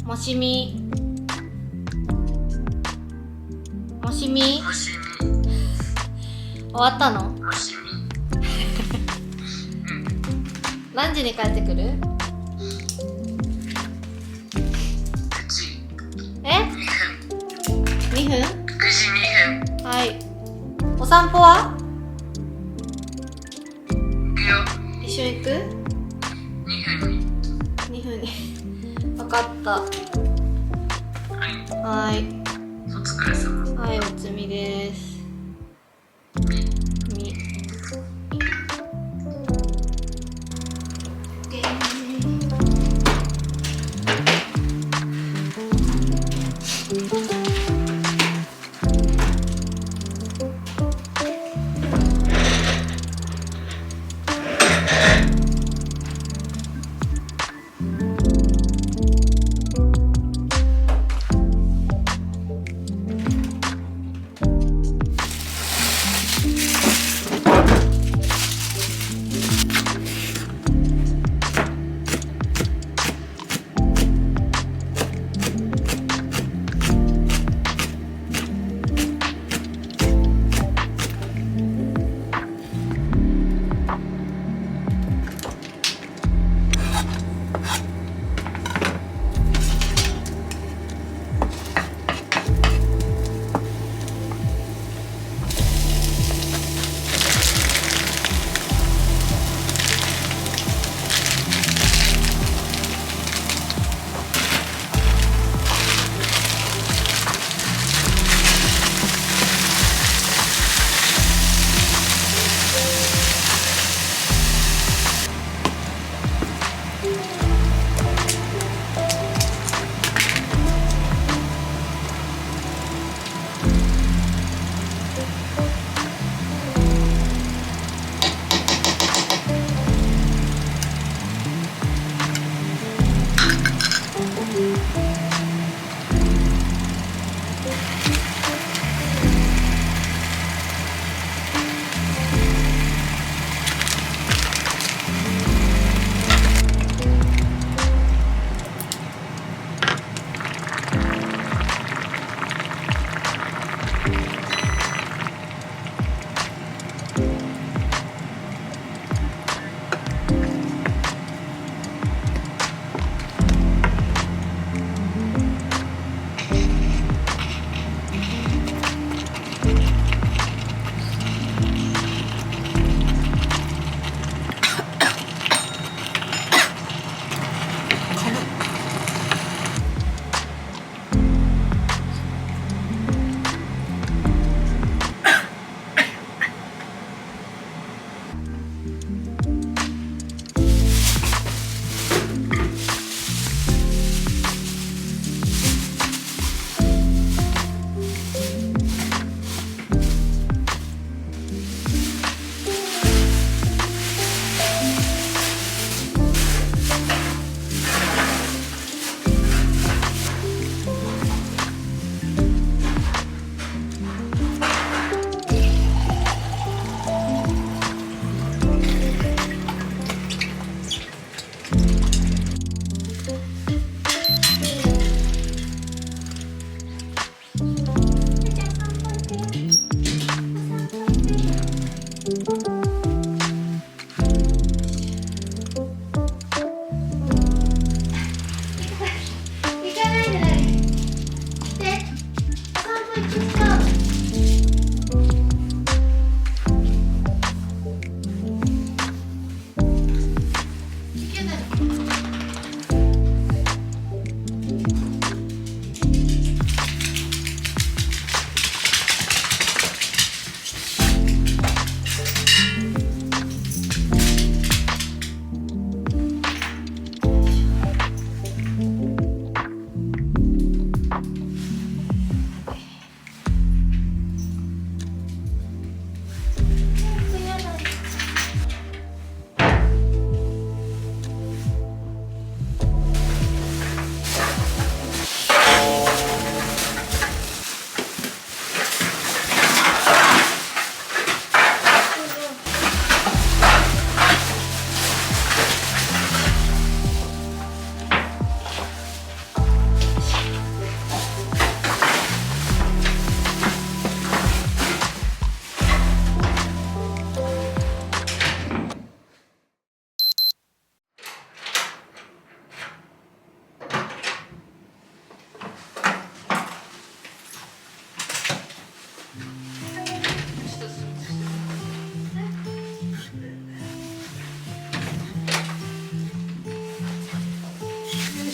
もしみもしみもし終わったの？みもしみ何時に帰ってくる？9時え2分？2分？ 9時2分はい。お散歩は？行くよ。一緒に行く2分に？2分に分かった。はいはい。お疲れ様。はい、おつみです。み。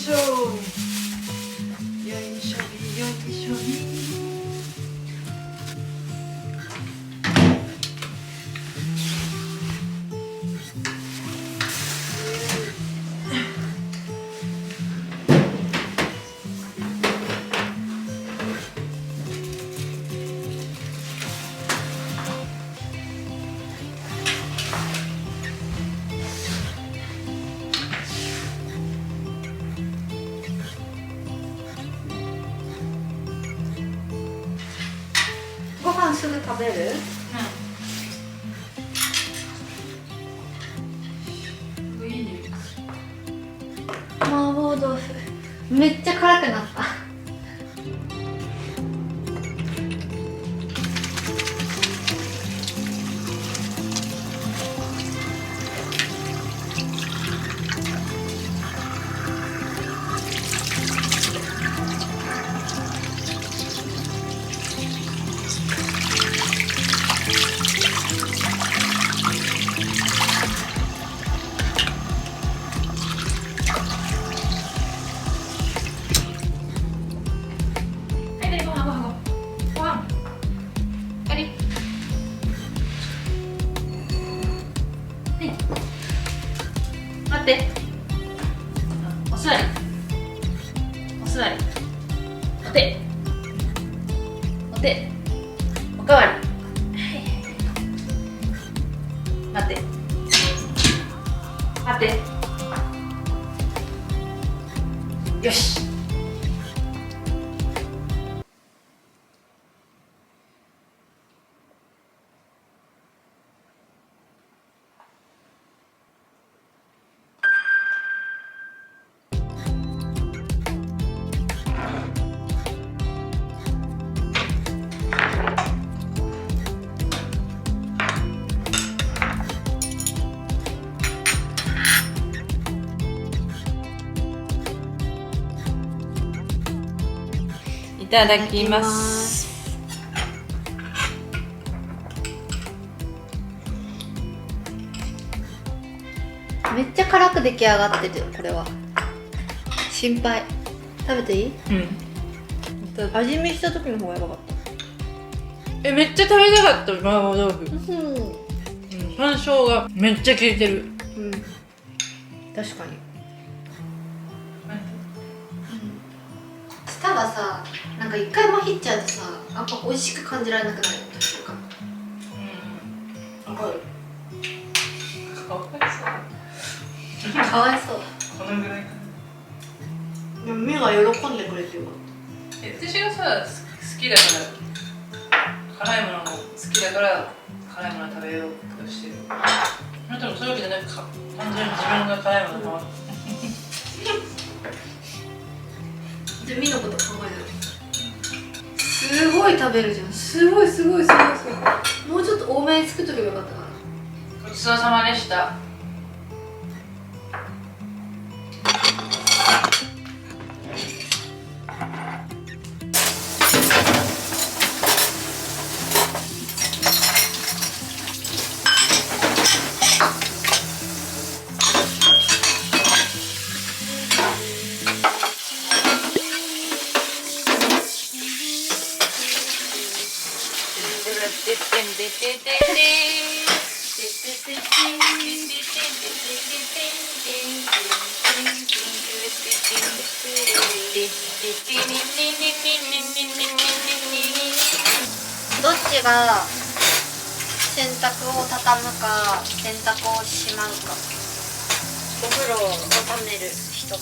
しょよいしょよいしょ。ご飯すぐ食べる？うん。いいね。麻婆豆腐めっちゃ辛くなった。待って。お座り。お座り。お手。お手。おかわり。待って。待って。よし。いただきます。めっちゃ辛く出来上がってる。これは心配。食べていい？味見した時の方がやばかった。めっちゃ食べたかった麻婆豆腐。山椒がめっちゃ効いてる。確かに。舌がさ、なんか一回まひっちゃうとさ、あんま美味しく感じられなくなる時とか。わかる。かわいそう。このぐらいかでも目が喜んでくれてよかっ私がさ、好きだから辛いものも好きだから辛いもの食べようとしてる。あなたもそういうわけじゃなく単純に自分が辛いものをた。で、みのこと考えない。すごい食べるじゃん。すごい。もうちょっと多めに作っとけばよかったかな。ごちそうさまでした。どっちが洗濯を畳むか洗濯をしまうか、お風呂をためる人。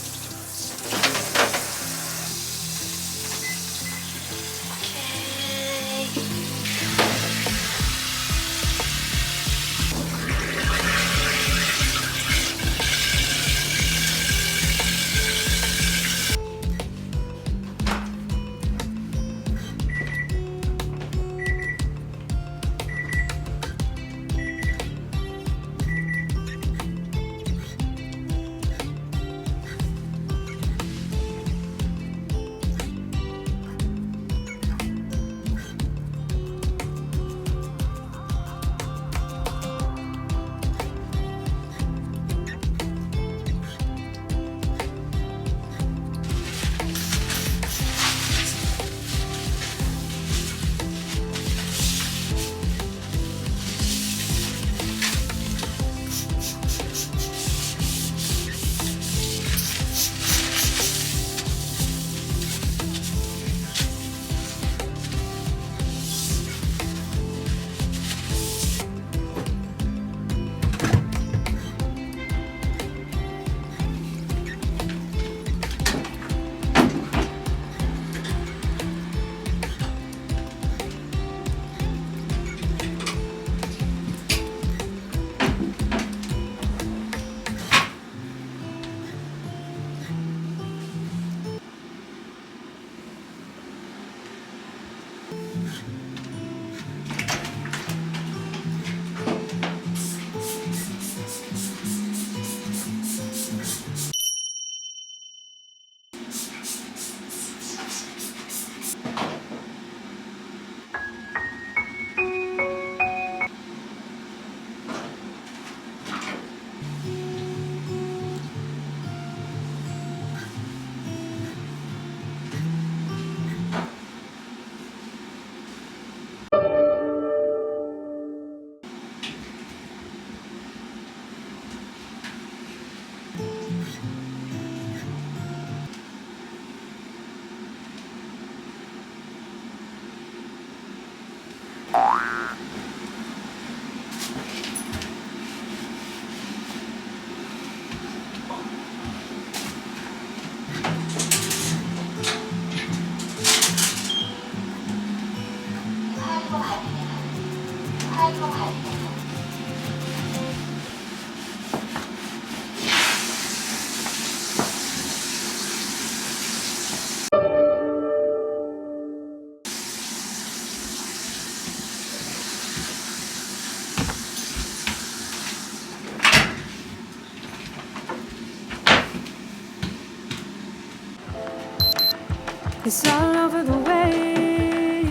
It's all over the way.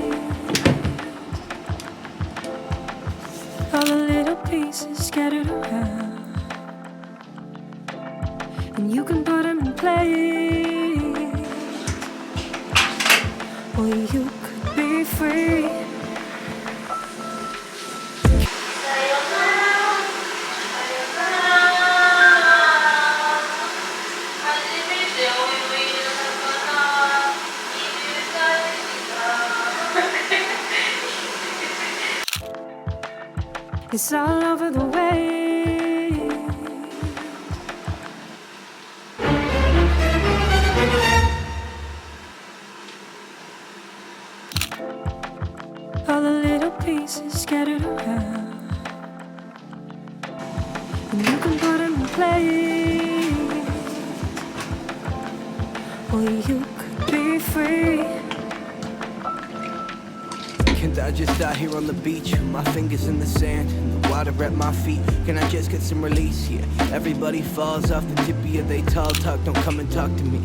All the little pieces scattered around, and you can put them in place, or you could be free. It's all over the way. All the little pieces scattered around, and you can put them in place, or you could be free. Can't I just die here on the beach with my fingers in the sand and the water at my feet? Can I just get some release? Yeah, everybody falls off the tip of they tall talk. Don't come and talk to me.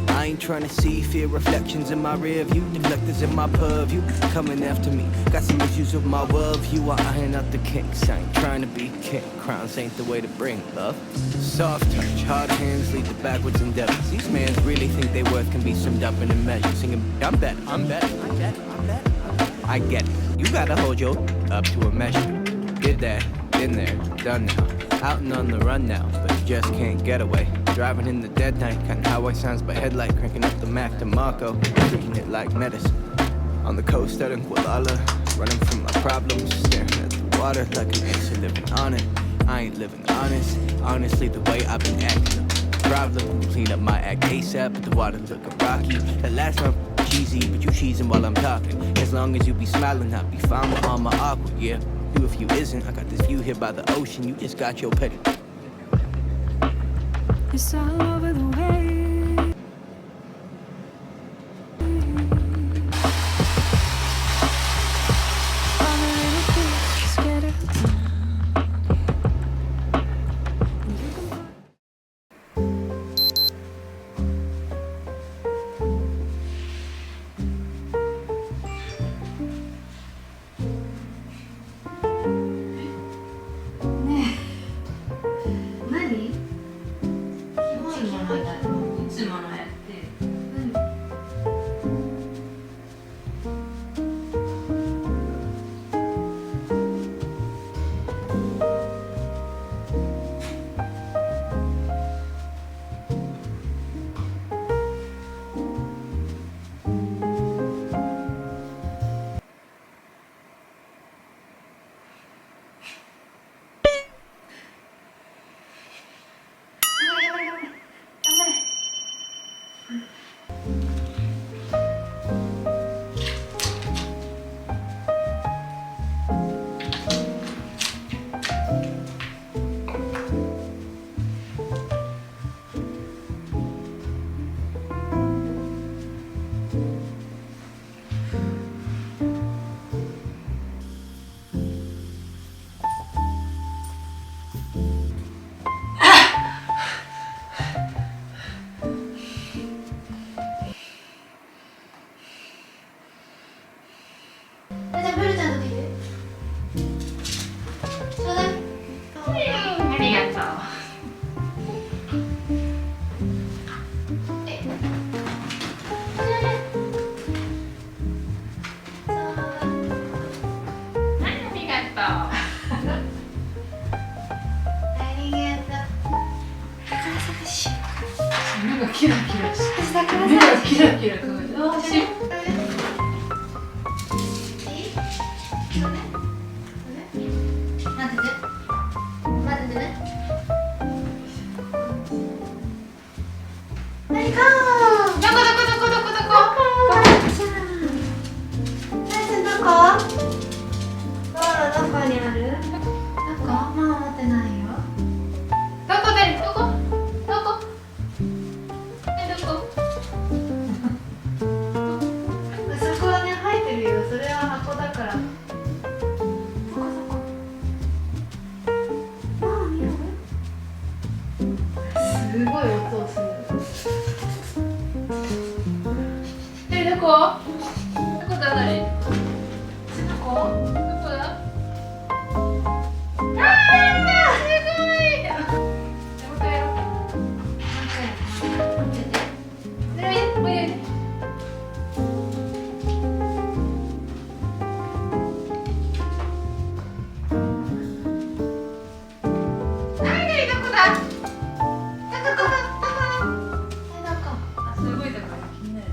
I ain't trying to see fear reflections in my rear view, deflectors in my purview coming after me. Got some issues with my worldview. I iron out the kinks. I ain't trying to be king. Crowns ain't the way to bring love. Soft touch, hard hands lead to backwards endeavors. These mans really think they worth can be summed up in a measure. Singing, I'm better, I'm better, I'm better, I'm better. I get it. You gotta hold your up to a measure. Did that, been there, done now. Out and on the run now, but you just can't get away. Driving in the dead night, cutting highway signs by headlight, cranking up the Mac to Marco, treating it like medicine. On the coast out in Kuala, running from my problems, staring at the water like an ace living on it. I ain't living honest, honestly the way I've been acting. Problem, clean up my act ASAP, but the water looking rocky. The last one cheesy, but you cheesing while I'm talking. As long as you be smiling, I'll be fine with all my awkward, yeah. You if you isn't, I got this view here by the ocean, you just got your petty. It's all over the way. All the little pieces scattered around, and you can put何？いつものやってじゃあブルちゃんの聞いて。ちょうだい。ありがとう。目がキラキラして目がキラキラ輝いてあしすごい音をする。こだ誰？どこ？どこだ？あーすごい。もう一回やろう。おいで。すごいだから気になる。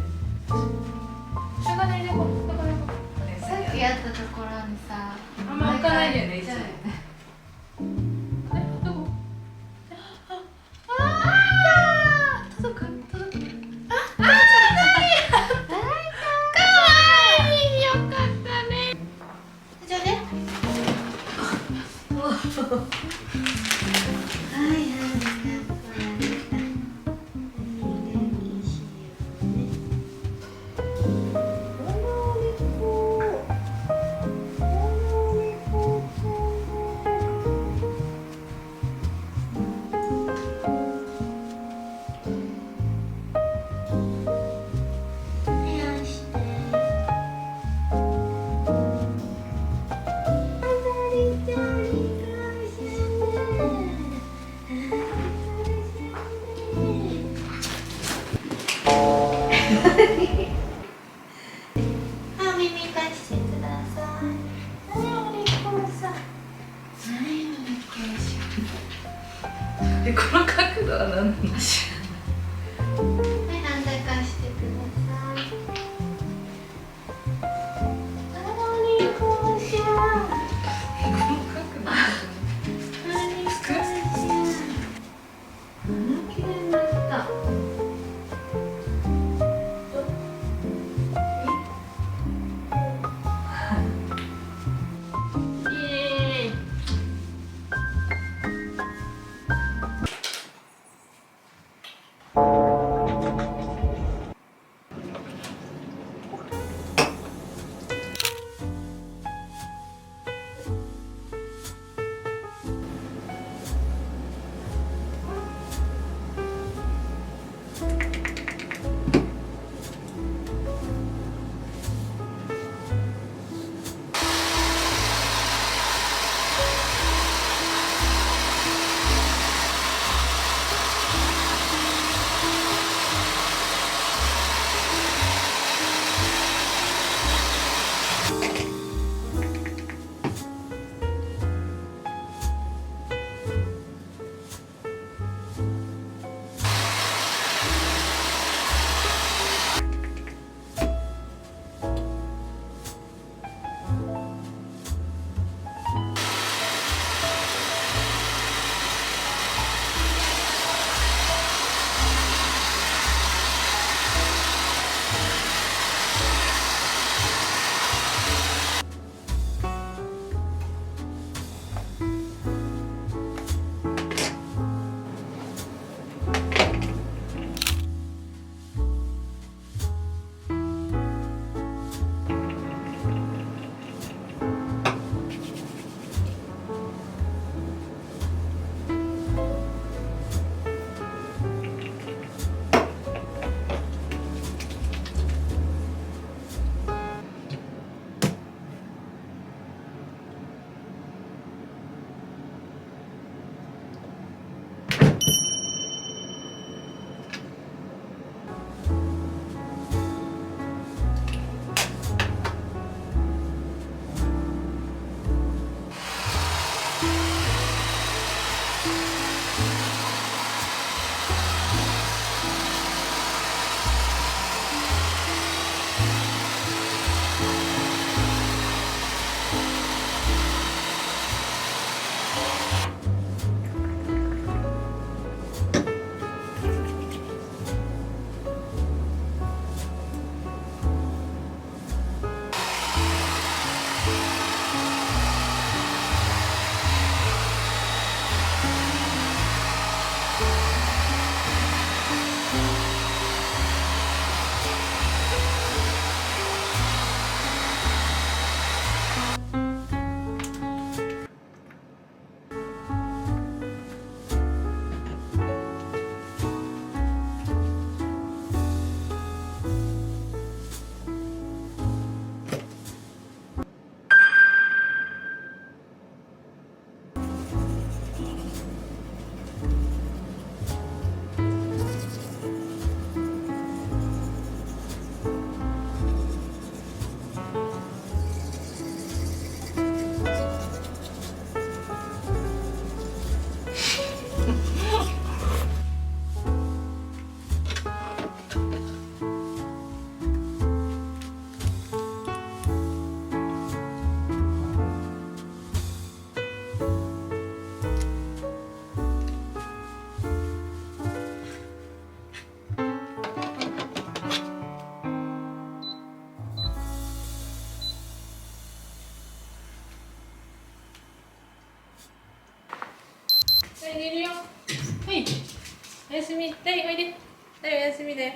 にダイおいで。ダイお休みだよ。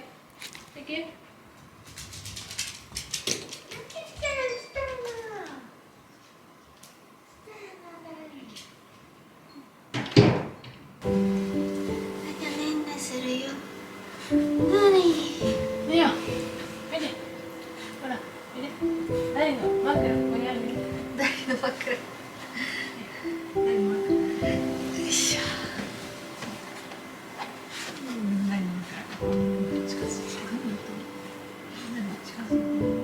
行くよ。いいよ。おいで。ほら、おいで。ダイの枕ここにあるよ。ダイの枕。ダイの枕。よいしょ。ダイの枕。近づいて。ダイの近づいて。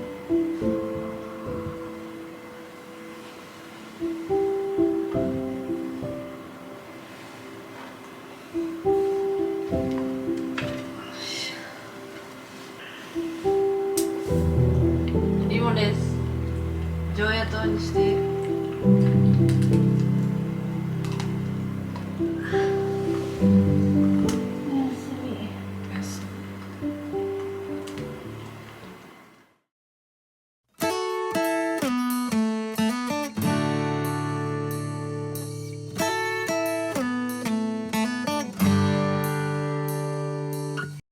リボンです。常夜灯にして。